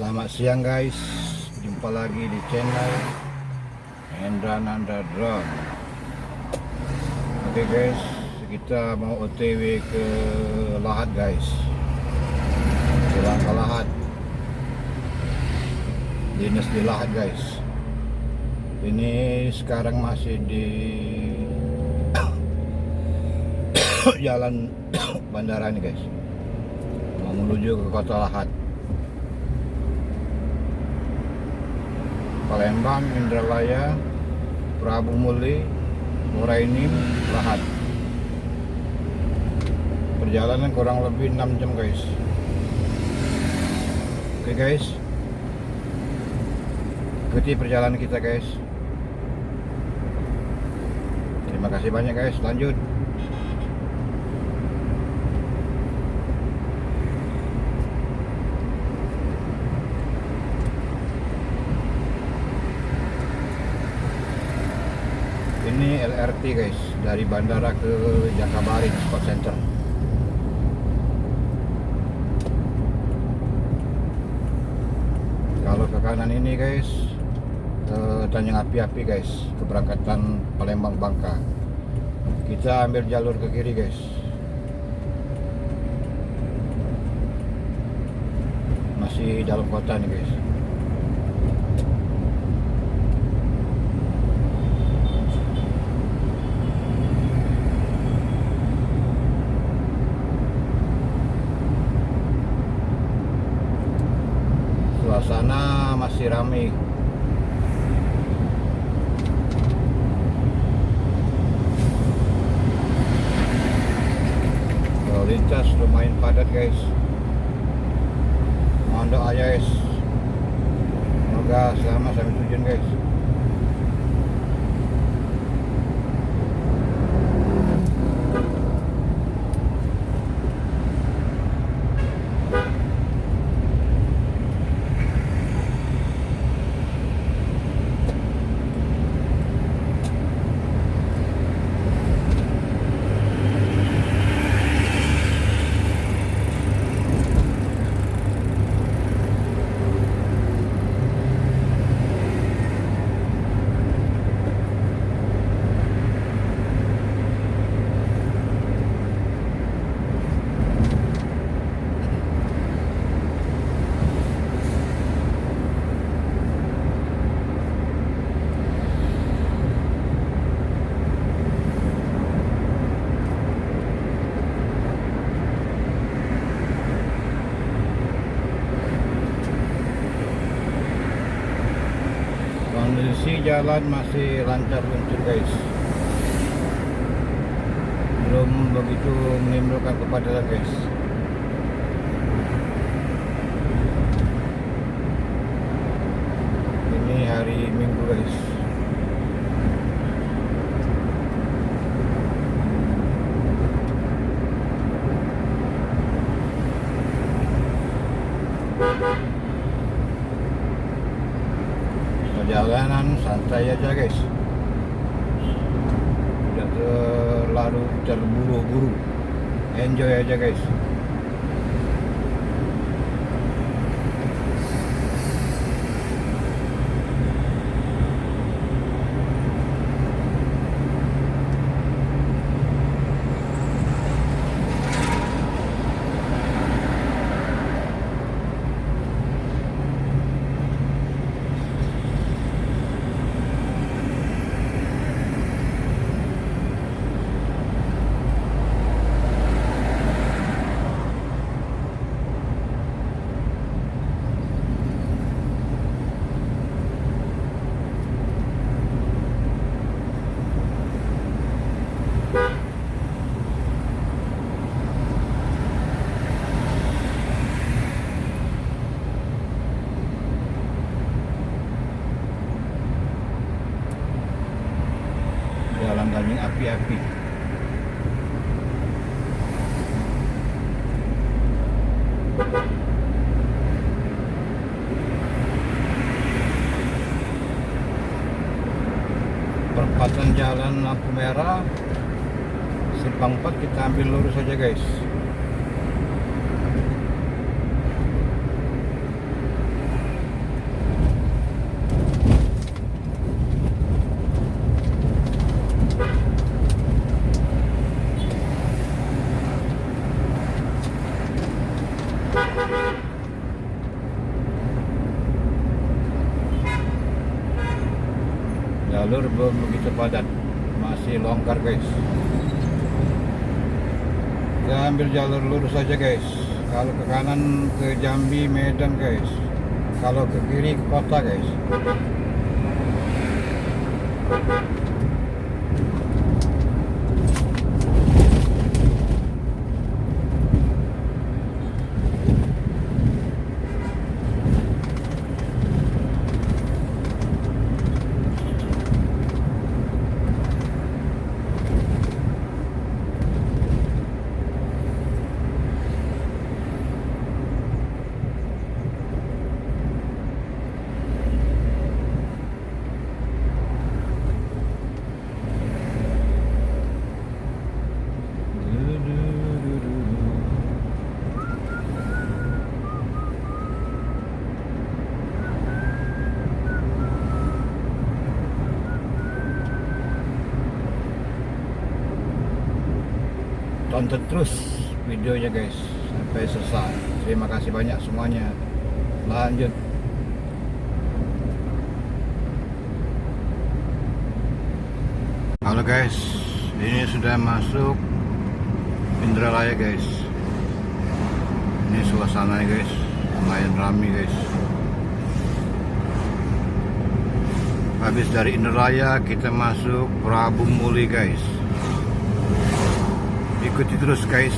Selamat siang guys, jumpa lagi di channel Hendra Nanda Drone. Oke guys, kita mau OTW ke Lahat guys, pulang ke Lahat, dinas di Lahat guys. Ini sekarang masih di jalan bandara ini guys, mau menuju ke kota Lahat, Palembang, Indralaya, Prabu Muli, Morainim, Lahat. Perjalanan kurang lebih 6 jam guys. Oke guys, ikuti perjalanan kita guys. Terima kasih banyak guys, lanjut. Ini LRT guys, dari bandara ke Jakabaring Sport Center. Kalau ke kanan ini guys, ke Tanjung Api-Api guys, keberangkatan Palembang Bangka. Kita ambil jalur ke kiri guys. Masih dalam kota nih guys. Suasana masih ramai. Lalu lintas lumayan padat guys. Mohon doa ya guys, semoga selamat sampai tujuan guys. Kondisi jalan masih lancar luncur guys, belum begitu menimbulkan kepadatan guys. Ini hari Minggu guys. Perjalanan santai aja guys, tidak terlalu terburu-buru, enjoy aja guys. Jalan Tanjung Api-Api. Perempatan jalan lampu merah Simpang 4, kita ambil lurus saja guys. jalur belum begitu padat, masih longgar guys. Kita ambil jalur lurus saja guys. Kalau ke kanan ke Jambi, Medan guys. Kalau ke kiri ke kota guys. Tonton terus videonya guys sampai selesai. Terima kasih banyak semuanya. Lanjut. Halo guys, ini sudah masuk Indralaya guys. Ini suasananya guys, lumayan ramai guys. Habis dari Indralaya kita masuk Prabu Muli guys. Ikuti terus guys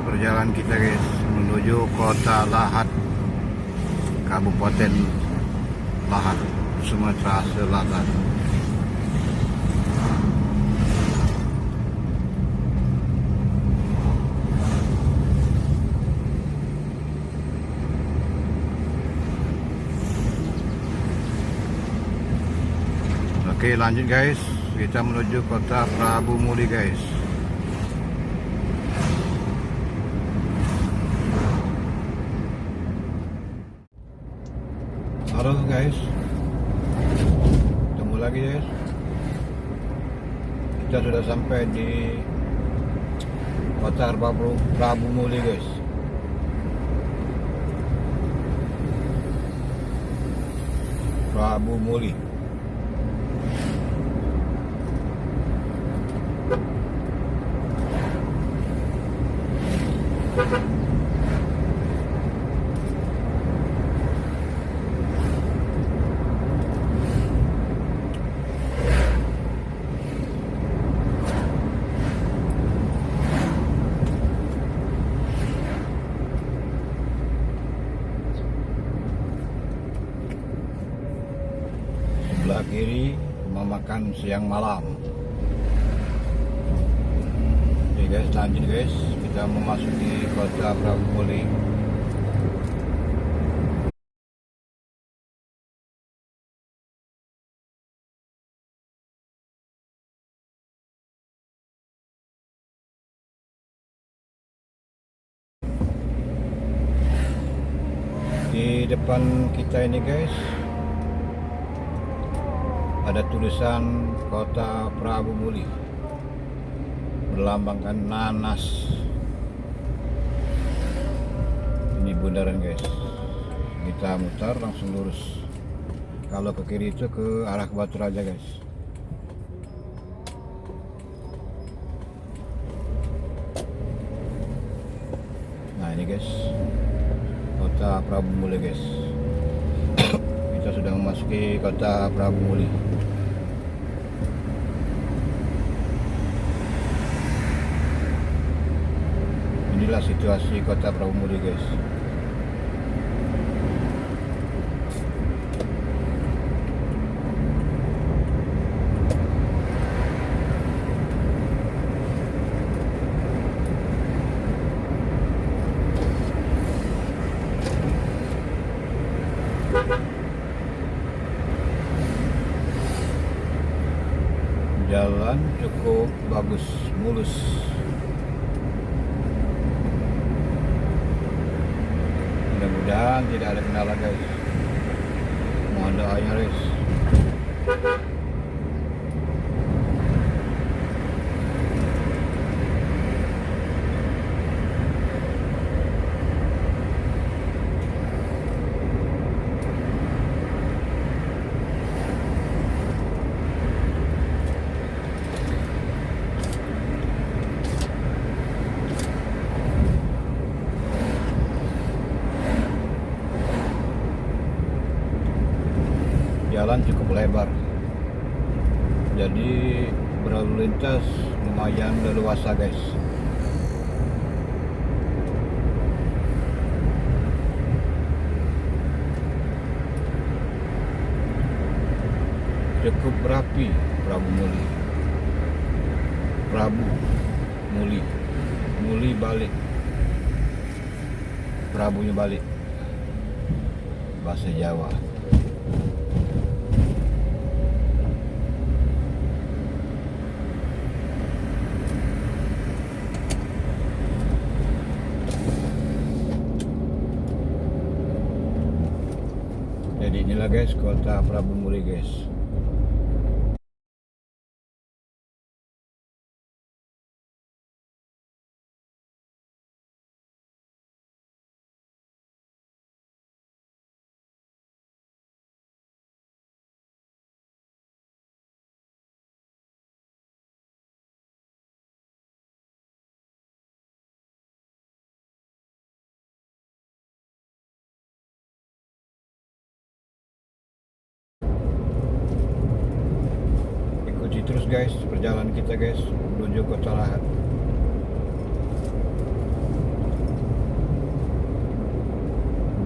perjalanan kita guys menuju Kota Lahat, Kabupaten Lahat, Sumatera Selatan. Oke, lanjut guys, kita menuju Kota Prabu Muli guys. Halo guys, ketemu lagi guys. Kita sudah sampai di Kota Prabu Muli guys. Prabu Muli. Sebelah kiri rumah makan siang malam. Oke guys, lanjut guys, kita memasuki Kota Prabu Muli. Di depan kita ini guys ada tulisan Kota Prabu Muli, berlambangkan nanas. Ini bundaran guys. Kita mutar langsung lurus. Kalau ke kiri itu ke arah Batu Raja guys. Nah ini guys, Kota Prabu Muli guys. Kita sudah memasuki Kota Prabu Muli. Inilah situasi Kota Prabu Muli guys. Jalan cukup bagus, mulus. Mudah-mudahan tidak ada kendala guys. Mohon doanya guys. jalan cukup lebar, jadi berlalu lintas lumayan leluasa guys. Cukup berapi Prabu Muli. Prabu Muli. Muli balik. Prabunya balik. Bahasa Jawa. Jadi inilah guys kota Prabu Muli guys. Ikuti terus guys perjalanan kita guys menuju Kota Lahat.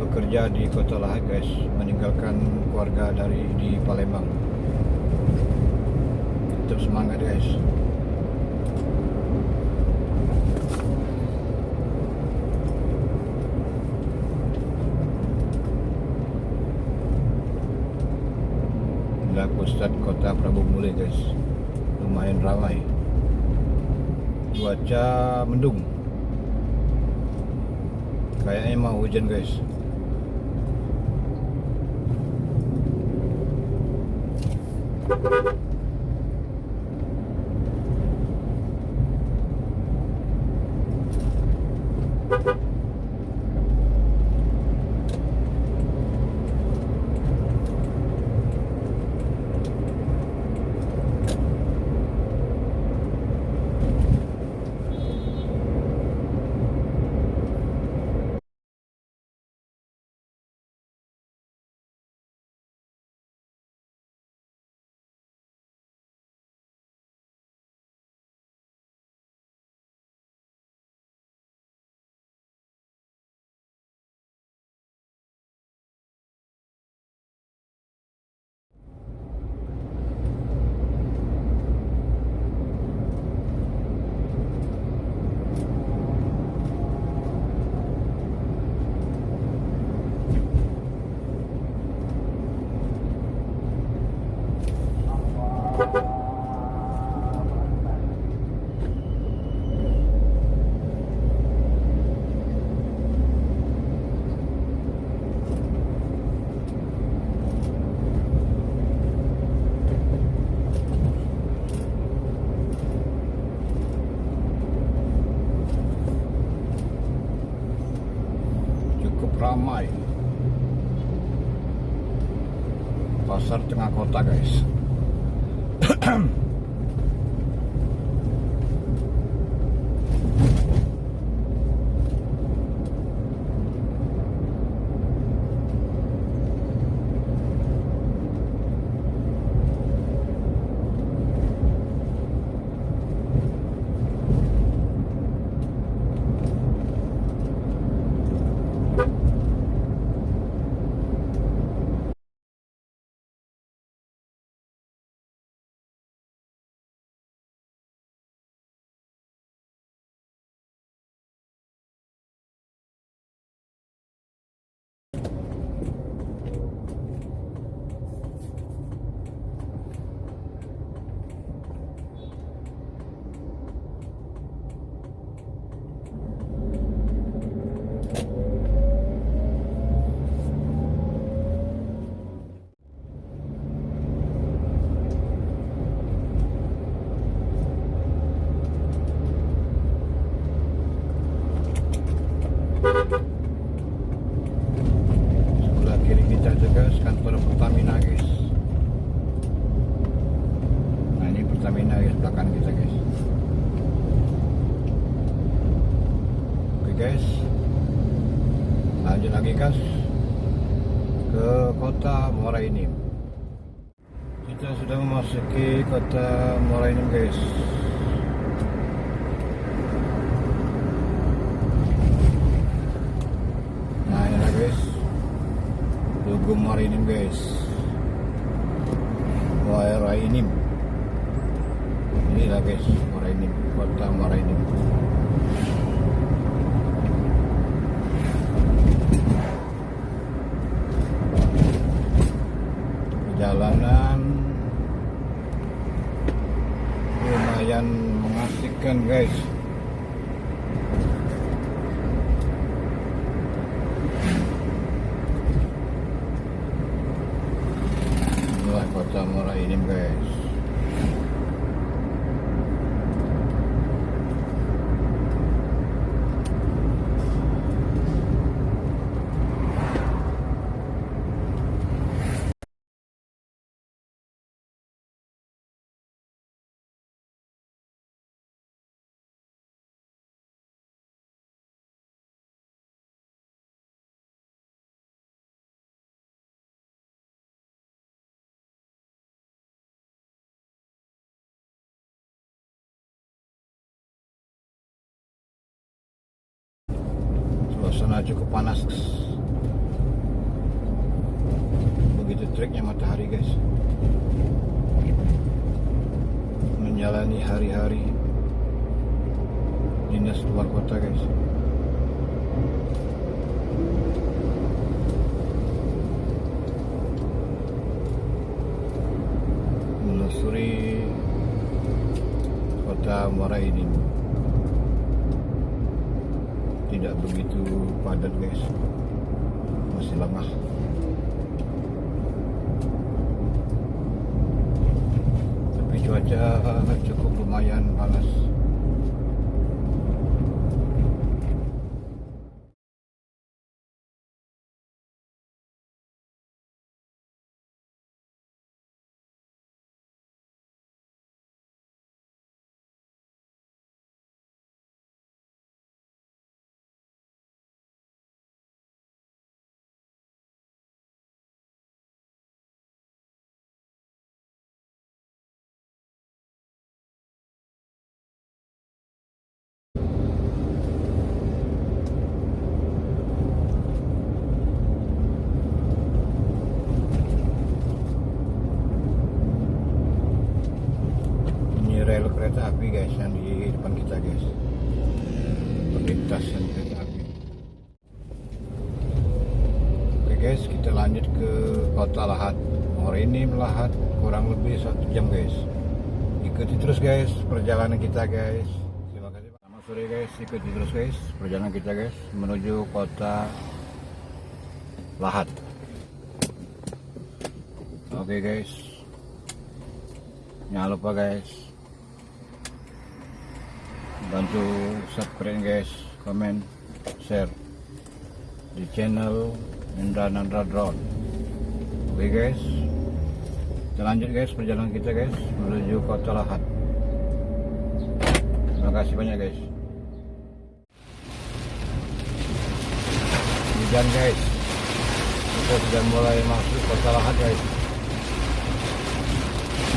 Bekerja di Kota Lahat guys, meninggalkan keluarga di Palembang. Tetap semangat guys. Inilah pusat kota Prabu Muli guys, lumayan ramai. Cuaca mendung, kayaknya mau hujan guys. Cukup ramai. Pasar tengah kota guys. Sebelah kiri kita juga kantor Pertamina guys. Nah ini Pertamina guys, belakang kita guys. Oke guys, lanjut lagi guys ke kota Muara Enim. Kita sudah memasuki kota Muara Enim guys. Nah inilah guys, logo Muara Enim guys. Muara Enim. Inilah guys, Muara Enim, kota Muara Enim. Perjalanan lumayan mengasihkan guys. Inilah kota Muara Enim guys. Suasana cukup panas. Begitu teriknya matahari guys. Menjalani hari-hari dinas luar kota guys. Menelusuri kota Muara Enim. Tidak begitu padat guys, masih lengah. Tapi cuaca cukup lumayan panas. Rel kereta api guys yang di depan kita guys, perlintasan kereta api. Oke guys, kita lanjut ke kota Lahat. Muara Enim Lahat kurang lebih 1 jam guys. Ikuti terus guys perjalanan kita guys. Terima kasih. Selamat sore guys, ikuti terus guys perjalanan kita guys menuju kota Lahat. Oke guys, jangan lupa guys bantu subscribe guys, komen, share di channel Indra Nandra Drone. Oke guys, kita lanjut guys perjalanan kita guys menuju kota Lahat. Terima kasih banyak guys. Hujan guys, kita sudah mulai masuk kota Lahat guys.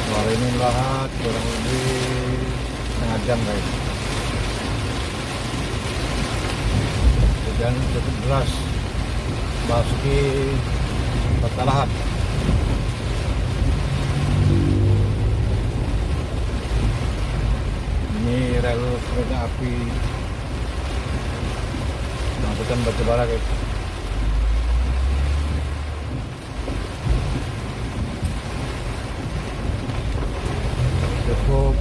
Muara Enim Lahat kurang lebih setengah jam guys. Hujan cukup deras memasuki kota Lahat. Ini rel kereta api angkutan batubara guys. Cukup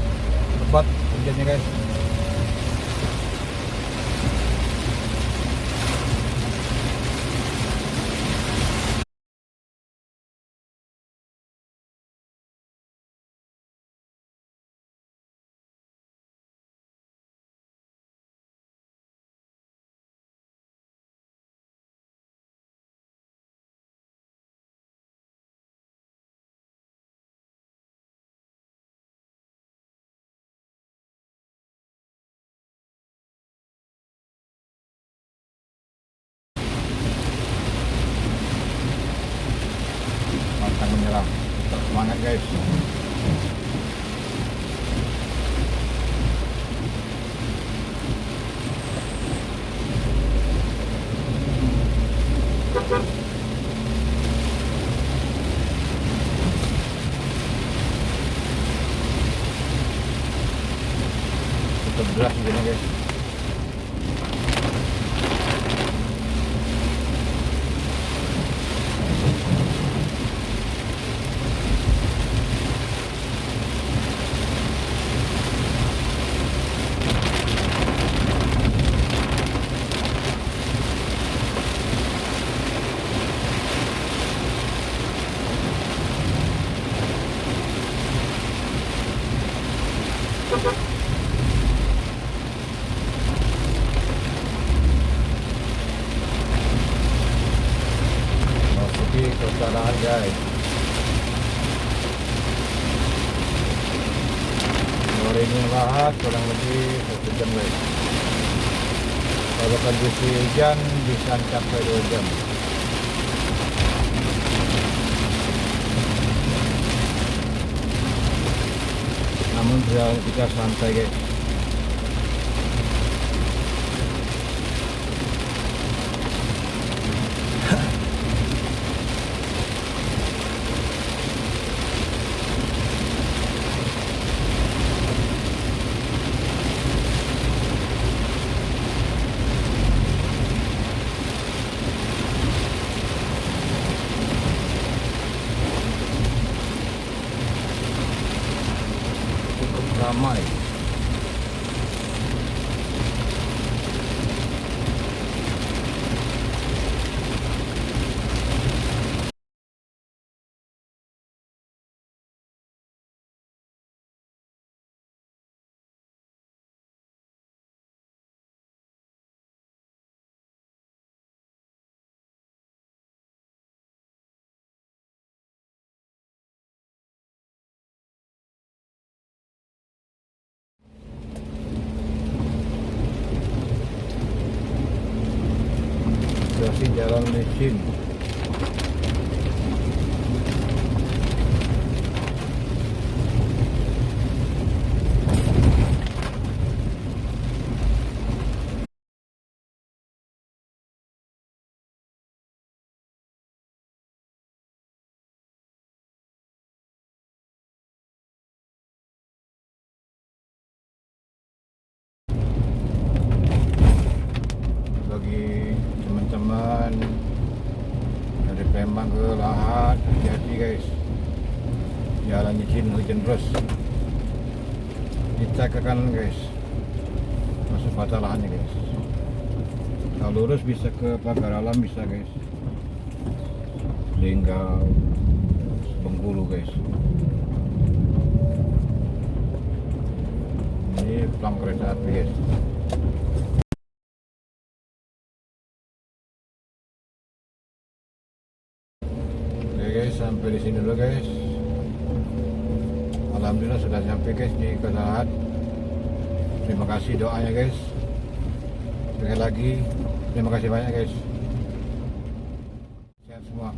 lebat hujannya guys. Pantang menyerah. Semangat guys. Tetap deras hujannya guys. Masuki kesalahan guys. Ini lahat kurang lebih 1 jam guys. Kalau kondisi hujan bisa sampai 2 jam. Namun kita santai guys. Ramai. Situasi jalan licin. Bagi teman-teman dari Palembang ke Lahat, hati-hati guys, jalan licin, hujan terus. Kita ke kanan guys, masuk Kota Lahatnya guys. Kalau lurus bisa ke Pagar Alam, bisa guys, Linggau, Bengkulu guys. Ini pelang kereta api guys. Guys, sampai di sini dulu guys. Alhamdulillah sudah sampai guys di Kota Lahat. Terima kasih doanya guys. Sekali lagi terima kasih banyak guys. Sehat semua.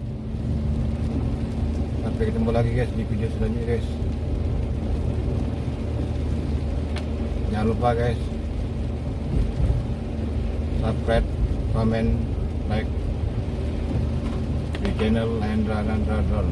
Sampai ketemu lagi guys di video selanjutnya guys. Jangan lupa guys, subscribe, comment, like di channel Hendra dan Radon.